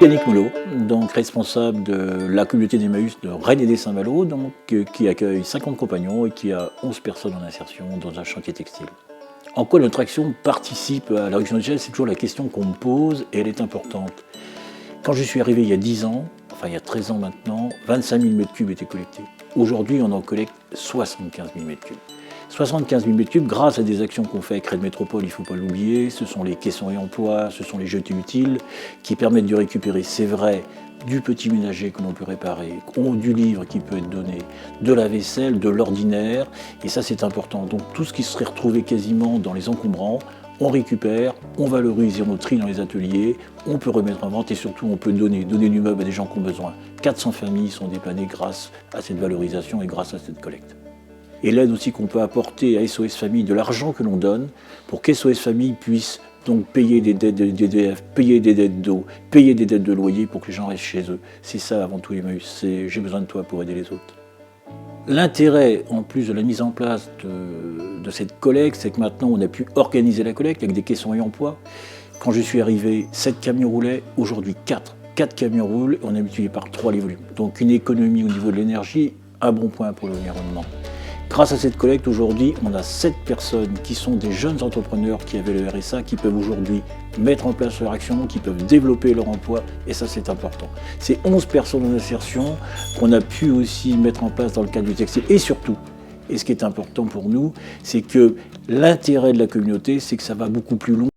Yannick Molot, donc responsable de la communauté d'Emmaüs de Rennes et des Saint-Malo, qui accueille 50 compagnons et qui a 11 personnes en insertion dans un chantier textile. En quoi notre action participe à la réduction des déchets? C'est toujours la question qu'on me pose et elle est importante. Quand je suis arrivé il y a 10 ans, enfin il y a 13 ans maintenant, 25 000 m3 étaient collectés. Aujourd'hui, on en collecte 75 000 m3. 75 000 m3 grâce à des actions qu'on fait avec Rennes Métropole, il ne faut pas l'oublier. Ce sont les caissons réemploi, ce sont les jetés utiles qui permettent de récupérer, c'est vrai, du petit ménager que l'on peut réparer, du livre qui peut être donné, de la vaisselle, de l'ordinaire, et ça c'est important. Donc tout ce qui serait retrouvé quasiment dans les encombrants, on récupère, on valorise et on trie dans les ateliers, on peut remettre en vente et surtout on peut donner du meuble à des gens qui ont besoin. 400 familles sont dépannées grâce à cette valorisation et grâce à cette collecte. Et l'aide aussi qu'on peut apporter à SOS Famille, de l'argent que l'on donne pour qu'SOS Famille puisse donc payer des dettes d'EDF, payer des dettes d'eau, payer des dettes de loyer pour que les gens restent chez eux. C'est ça avant tout Emmaüs, c'est j'ai besoin de toi pour aider les autres. L'intérêt, en plus de la mise en place de cette collecte, c'est que maintenant on a pu organiser la collecte avec des caissons réemploi. Quand je suis arrivé, 7 camions roulaient, aujourd'hui 4. 4 camions roulent, on a multiplié par 3 les volumes. Donc une économie au niveau de l'énergie, un bon point pour l'environnement. Grâce à cette collecte, aujourd'hui, on a 7 personnes qui sont des jeunes entrepreneurs qui avaient le RSA, qui peuvent aujourd'hui mettre en place leur action, qui peuvent développer leur emploi, et ça c'est important. C'est 11 personnes en insertion qu'on a pu aussi mettre en place dans le cadre du textile, et surtout, et ce qui est important pour nous, c'est que l'intérêt de la communauté, c'est que ça va beaucoup plus loin.